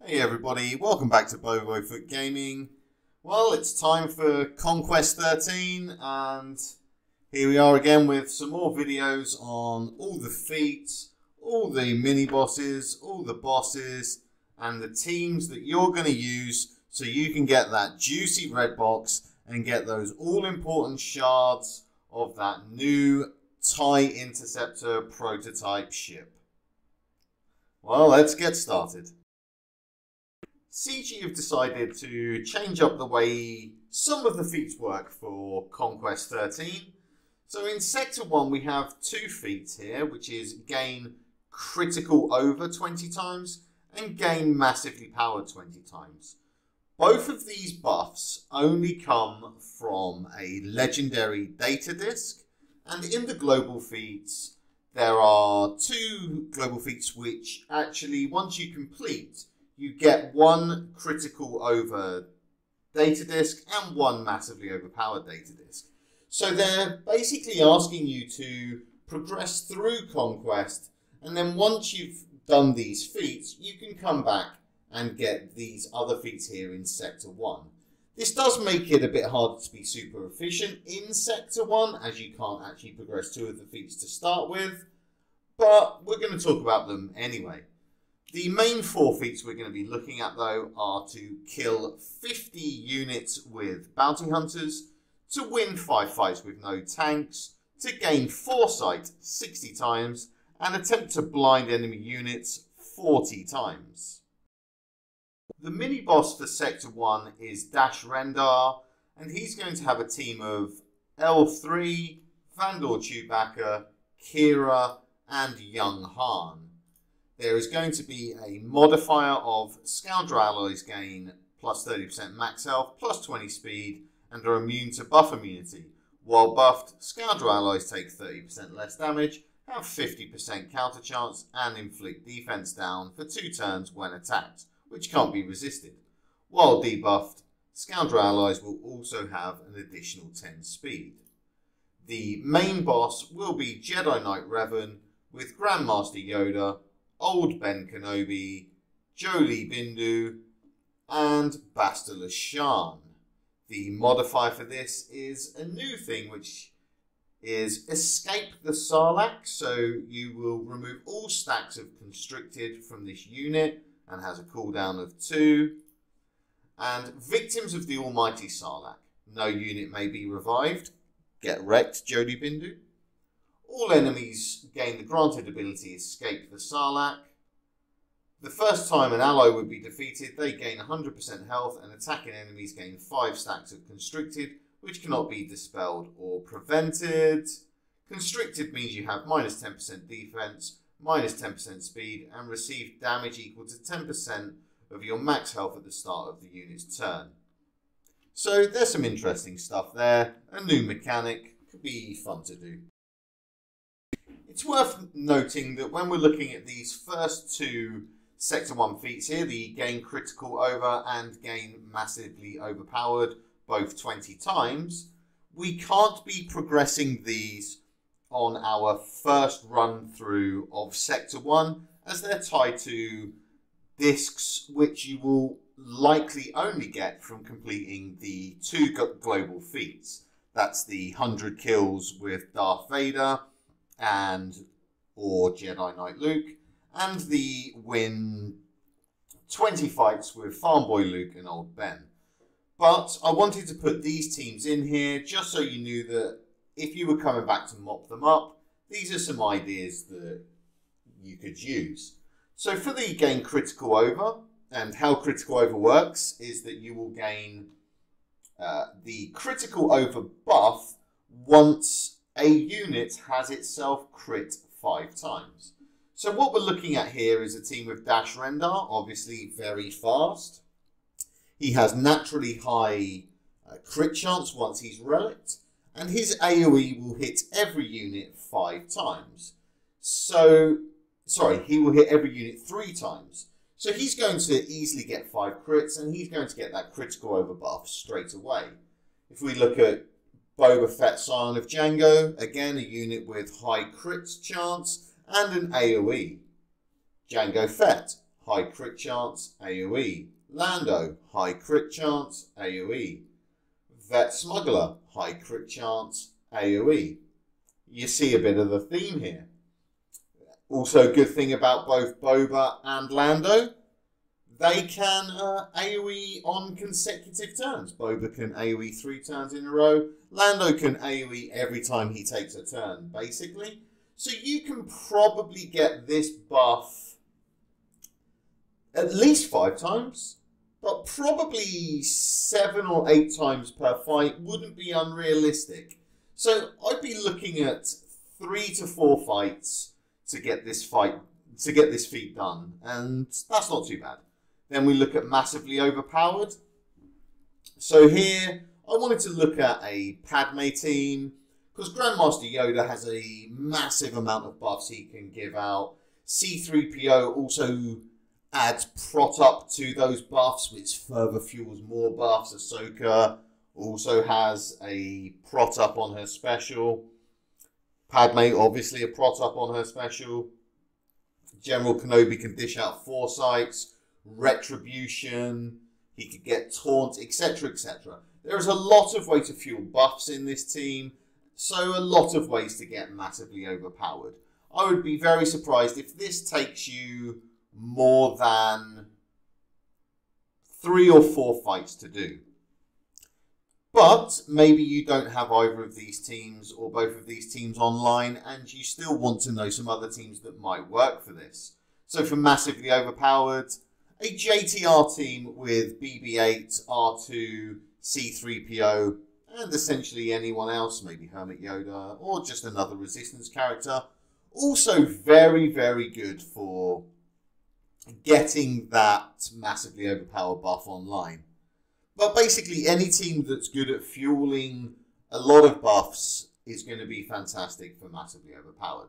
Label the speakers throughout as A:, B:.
A: Hey everybody, welcome back to Bobo Foot Gaming. Well, it's time for Conquest 13 and here we are again with some more videos on all the feats, all the mini bosses, all the bosses and the teams that you're going to use so you can get that juicy red box and get those all important shards of that new TIE Interceptor prototype ship. Well, let's get started. CG have decided to change up the way some of the feats work for Conquest 13. So in Sector 1 we have two feats here, which is gain critical over 20 times and gain massively powered 20 times. Both of these buffs only come from a legendary data disc, and in the global feats there are two global feats which actually once you complete you get one critical over data disc and one massively overpowered data disc. So they're basically asking you to progress through Conquest, and then once you've done these feats, you can come back and get these other feats here in Sector 1. This does make it a bit harder to be super efficient in Sector 1, as you can't actually progress two of the feats to start with, but we're going to talk about them anyway. The main four feats we're going to be looking at though are to kill 50 units with bounty hunters, to win 5 fights with no tanks, to gain foresight 60 times, and attempt to blind enemy units 40 times. The mini boss for Sector 1 is Dash Rendar, and he's going to have a team of L3, Vandor Chewbacca, Kira, and Young Han. There is going to be a modifier of Scoundrel alloys gain plus 30% max health, plus 20 speed, and are immune to buff immunity. While buffed, Scoundrel alloys take 30% less damage, have 50% counter chance, and inflict defense down for 2 turns when attacked, which can't be resisted. While debuffed, Scoundrel alloys will also have an additional 10 speed. The main boss will be Jedi Knight Revan with Grandmaster Yoda, Old Ben Kenobi, Jolie Bindu, and Bastila Shan. The modifier for this is a new thing, which is Escape the Sarlacc, so you will remove all stacks of Constricted from this unit and has a cooldown of 2. And Victims of the Almighty Sarlacc. No unit may be revived. Get wrecked, Jolie Bindu. All enemies gain the granted ability Escape the Sarlacc. The first time an ally would be defeated, they gain 100% health, and attacking enemies gain 5 stacks of Constricted, which cannot be dispelled or prevented. Constricted means you have minus 10% defense, minus 10% speed, and receive damage equal to 10% of your max health at the start of the unit's turn. So there's some interesting stuff there. A new mechanic could be fun to do. It's worth noting that when we're looking at these first two Sector 1 feats here, the gain critical over and gain massively overpowered, both 20 times, we can't be progressing these on our first run through of Sector 1 as they're tied to discs which you will likely only get from completing the two global feats. That's the 100 kills with Darth Vader or Jedi Knight Luke, and the win 20 fights with Farm Boy Luke and Old Ben. But I wanted to put these teams in here just so you knew that if you were coming back to mop them up, these are some ideas that you could use. So for the gain critical over, and how critical over works is that you will gain the critical over buff once a unit has itself crit 5 times. So what we're looking at here is a team with Dash Rendar, obviously very fast. He has naturally high crit chance once he's relicked, and his AoE will hit every unit 5 times. He will hit every unit 3 times. So he's going to easily get 5 crits, and he's going to get that critical over buff straight away. If we look at Boba Fett, Scion of Django, again a unit with high crit chance and an AoE. Jango Fett, high crit chance, AoE. Lando, high crit chance, AoE. Vet Smuggler, high crit chance, AoE. You see a bit of the theme here. Also, a good thing about both Boba and Lando, they can AoE on consecutive turns. Boba can AoE 3 turns in a row. Lando can AoE every time he takes a turn, basically. So you can probably get this buff at least 5 times, but probably 7 or 8 times per fight wouldn't be unrealistic. So I'd be looking at 3 to 4 fights to get this feat done, and that's not too bad. Then we look at massively overpowered. So here I wanted to look at a Padme team, because Grandmaster Yoda has a massive amount of buffs he can give out. C-3PO also adds prot up to those buffs, which further fuels more buffs. Ahsoka also has a prot up on her special. Padme, obviously, a prot up on her special. General Kenobi can dish out foresights, retribution, he could get taunt, etc, etc. There is a lot of way to fuel buffs in this team, so a lot of ways to get massively overpowered. I would be very surprised if this takes you more than 3 or 4 fights to do. But maybe you don't have either of these teams or both of these teams online, and you still want to know some other teams that might work for this. So for massively overpowered, a JTR team with BB-8, R2, C-3PO, and essentially anyone else, maybe Hermit Yoda, or just another Resistance character. Also very, very good for getting that massively overpowered buff online. But basically, any team that's good at fueling a lot of buffs is going to be fantastic for massively overpowered.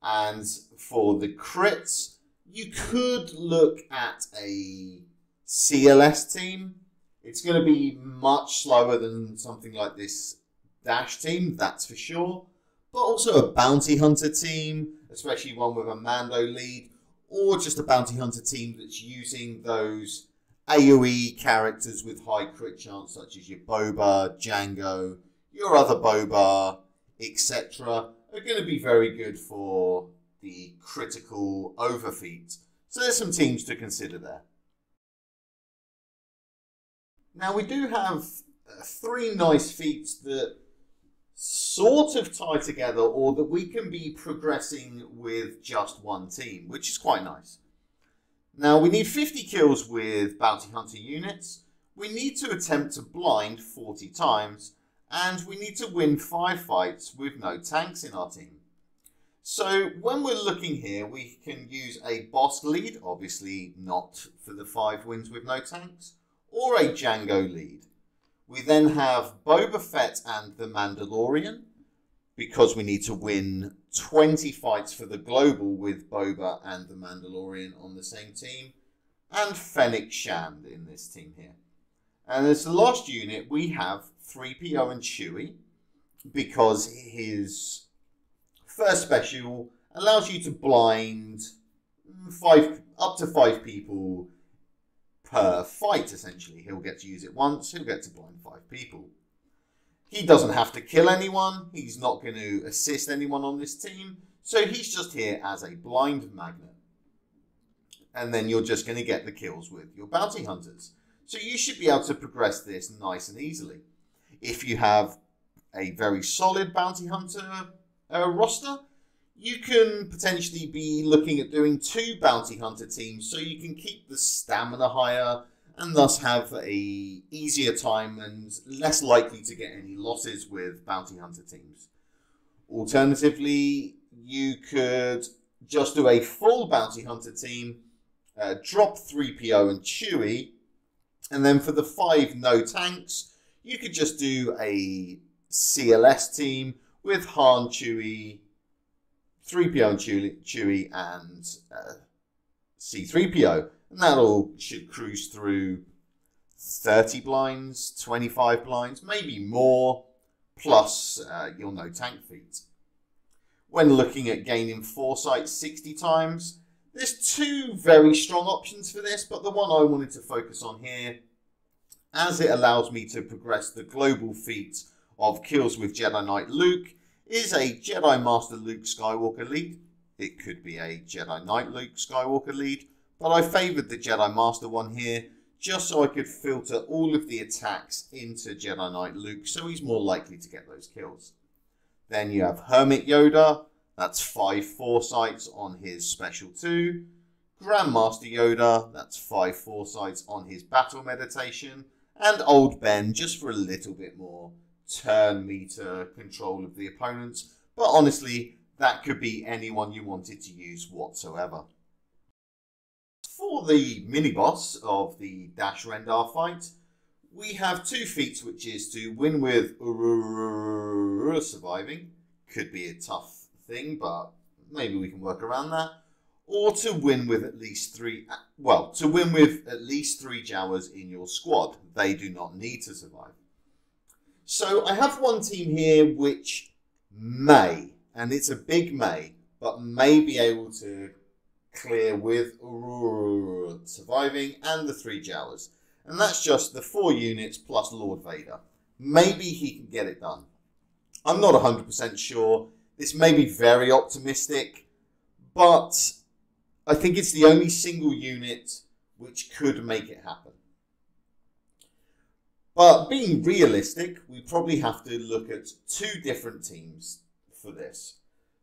A: And for the crits, you could look at a CLS team. It's going to be much slower than something like this Dash team, that's for sure. But also a Bounty Hunter team, especially one with a Mando lead, or just a Bounty Hunter team that's using those AoE characters with high crit chance, such as your Boba, Django, your other Boba, etc., are going to be very good for the critical overfeat. So there's some teams to consider there. Now we do have 3 nice feats that sort of tie together, or that we can be progressing with just one team, which is quite nice. Now, we need 50 kills with Bounty Hunter units, we need to attempt to blind 40 times, and we need to win 5 fights with no tanks in our team. So, when we're looking here, we can use a boss lead, obviously not for the 5 wins with no tanks, or a Django lead. We then have Boba Fett and the Mandalorian, because we need to win 20 fights for the global with Boba and the Mandalorian on the same team, and Fennec Shand in this team here. And as the last unit, we have 3PO and Chewie, because his first special allows you to blind up to 5 people per fight, essentially. He'll get to use it once, he'll get to blind 5 people. He doesn't have to kill anyone, he's not going to assist anyone on this team, so he's just here as a blind magnet. And then you're just going to get the kills with your bounty hunters. So you should be able to progress this nice and easily. If you have a very solid bounty hunter roster, you can potentially be looking at doing 2 bounty hunter teams so you can keep the stamina higher and thus have a easier time and less likely to get any losses with bounty hunter teams. Alternatively, you could just do a full bounty hunter team, drop 3PO and Chewie, and then for the 5 no tanks, you could just do a CLS team with Han, Chewie, 3PO and Chewie, and C-3PO. And that all should cruise through 30 blinds, 25 blinds, maybe more, plus your no tank feat. When looking at gaining foresight 60 times, There's two very strong options for this, but the one I wanted to focus on here, as it allows me to progress the global feat of kills with Jedi Knight Luke, is a Jedi Master Luke Skywalker lead. It could be a Jedi Knight Luke Skywalker lead, but I favoured the Jedi Master one here, just so I could filter all of the attacks into Jedi Knight Luke, so he's more likely to get those kills. Then you have Hermit Yoda, that's 5 foresights on his Special 2. Grandmaster Yoda, that's 5 foresights on his Battle Meditation. And Old Ben, just for a little bit more turn meter control of the opponents. But honestly, that could be anyone you wanted to use whatsoever. For the mini-boss of the Dash Rendar fight, we have 2 feats, which is to win with surviving. Could be a tough thing, but maybe we can work around that. Or to win with at least 3, to win with at least 3 Jawas in your squad. They do not need to survive. So I have one team here which may, and it's a big may, but may be able to clear with surviving and the 3 Jawas. And that's just the 4 units plus Lord Vader. Maybe he can get it done. I'm not 100% sure. This may be very optimistic, but I think it's the only single unit which could make it happen. But being realistic, we probably have to look at 2 different teams for this.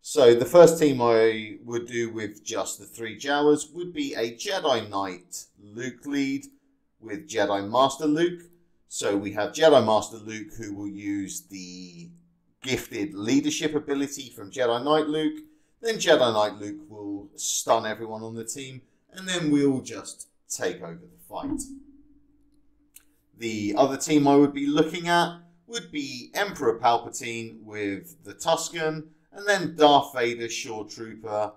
A: So the first team I would do with just the 3 Jawas would be a Jedi Knight Luke lead with Jedi Master Luke. So we have Jedi Master Luke, who will use the gifted leadership ability from Jedi Knight Luke. Then Jedi Knight Luke will stun everyone on the team, and then we'll just take over the fight. The other team I would be looking at would be Emperor Palpatine with the Tusken, and then Darth Vader, Shore Trooper,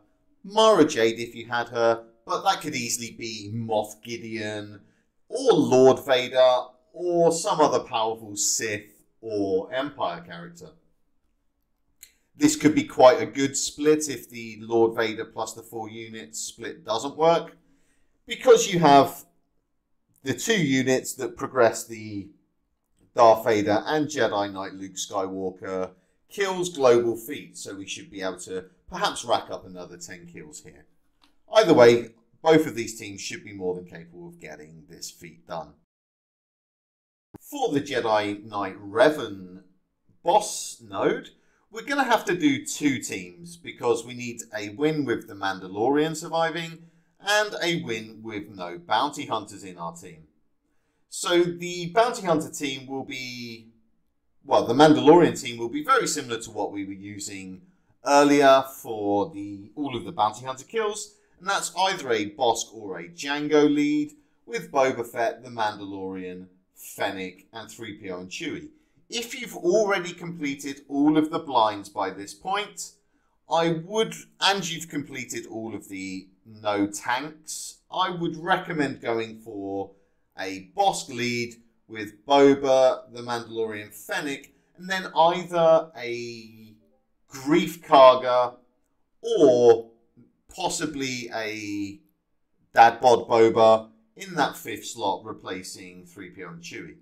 A: Mara Jade if you had her, but that could easily be Moff Gideon, or Lord Vader, or some other powerful Sith or Empire character. This could be quite a good split if the Lord Vader plus the 4 units split doesn't work, because you have the 2 units that progress the Darth Vader and Jedi Knight Luke Skywalker kills global feats, so we should be able to perhaps rack up another 10 kills here. Either way, both of these teams should be more than capable of getting this feat done. For the Jedi Knight Revan boss node, we're going to have to do 2 teams because we need a win with the Mandalorian surviving and a win with no bounty hunters in our team. So the bounty hunter team will be, well, the Mandalorian team will be very similar to what we were using earlier for all of the bounty hunter kills, and that's either a Bosk or a Jango lead with Boba Fett, the Mandalorian, Fennec, and 3PO and Chewie. If you've already completed all of the blinds by this point, and you've completed all of the no tanks, I would recommend going for a Bosk lead with Boba, the Mandalorian, Fennec, and then either a Grief Karga or possibly a Dad Bod Boba in that 5th slot, replacing 3PO and Chewie.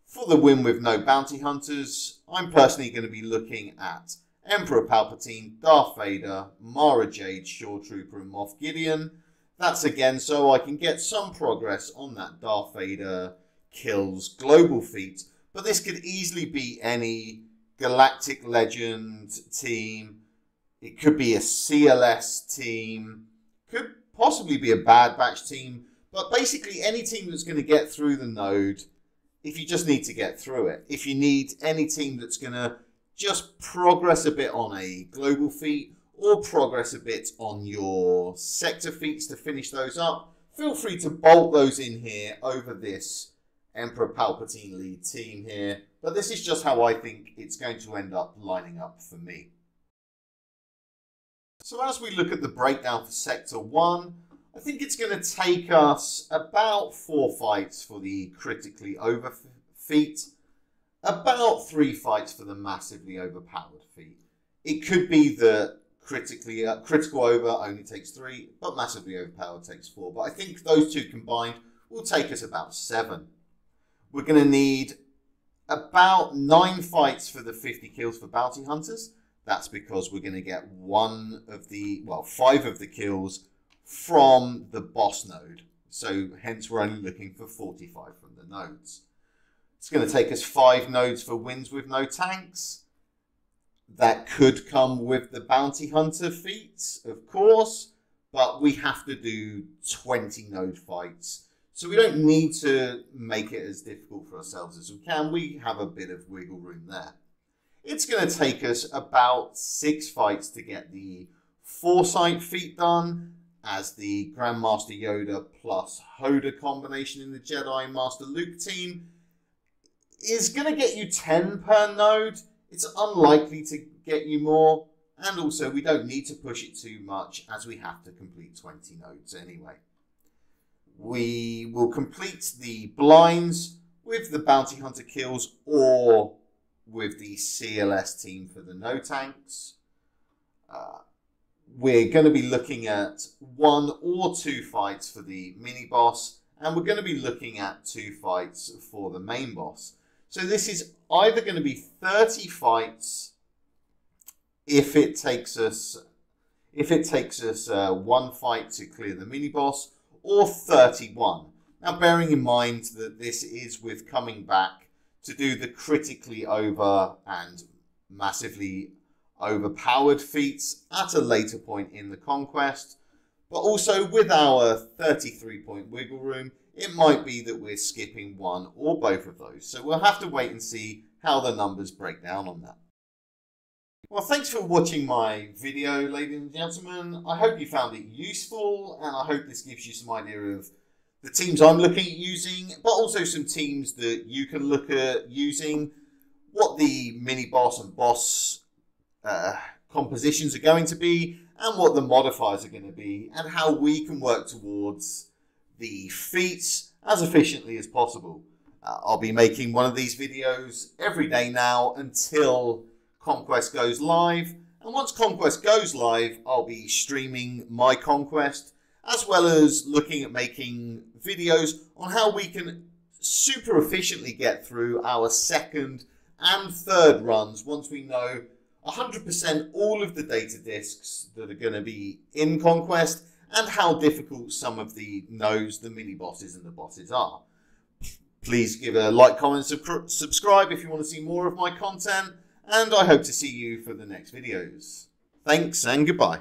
A: For the win with no bounty hunters, I'm personally going to be looking at Emperor Palpatine, Darth Vader, Mara Jade, Shore Trooper, and Moff Gideon. That's again so I can get some progress on that Darth Vader kills global feat, but this could easily be any Galactic Legend team. It could be a CLS team, could possibly be a Bad Batch team, but basically any team that's going to get through the node if you just need to get through it. If you need any team that's going to just progress a bit on a global feat or progress a bit on your sector feats to finish those up, feel free to bolt those in here over this Emperor Palpatine lead team here. But this is just how I think it's going to end up lining up for me. So as we look at the breakdown for Sector 1, I think it's going to take us about 4 fights for the critically over feat, about 3 fights for the massively overpowered feat. It could be that critical over only takes 3, but massively overpowered takes 4. But I think those two combined will take us about 7. We're going to need about 9 fights for the 50 kills for bounty hunters. That's because we're going to get 5 of the kills from the boss node. So hence we're only looking for 45 from the nodes. It's going to take us 5 nodes for wins with no tanks. That could come with the bounty hunter feats, of course, but we have to do 20 node fights. So we don't need to make it as difficult for ourselves as we can. We have a bit of wiggle room there. It's going to take us about 6 fights to get the Foresight feat done, as the Grandmaster Yoda plus Hoda combination in the Jedi Master Luke team is going to get you 10 per node. It's unlikely to get you more, and also we don't need to push it too much as we have to complete 20 nodes anyway. We will complete the blinds with the bounty hunter kills or with the CLS team for the no tanks. We're going to be looking at 1 or 2 fights for the mini boss, and we're going to be looking at 2 fights for the main boss. So this is either going to be 30 fights if it takes us 1 fight to clear the mini boss, or 31. Now, bearing in mind that this is with coming back to do the critically over and massively overpowered feats at a later point in the Conquest, but also with our 33-point wiggle room, it might be that we're skipping 1 or both of those. So we'll have to wait and see how the numbers break down on that. Well, thanks for watching my video, ladies and gentlemen. I hope you found it useful, and I hope this gives you some idea of the teams I'm looking at using, but also some teams that you can look at using, what the mini boss and boss compositions are going to be, and what the modifiers are going to be, and how we can work towards the feats as efficiently as possible. I'll be making one of these videos every day now until Conquest goes live, and once Conquest goes live, I'll be streaming my Conquest, as well as looking at making videos on how we can super efficiently get through our 2nd and 3rd runs once we know 100% all of the data discs that are going to be in Conquest, and how difficult some of the nodes, the mini bosses and the bosses are. Please give a like, comment, subscribe if you want to see more of my content, and I hope to see you for the next videos. Thanks and goodbye.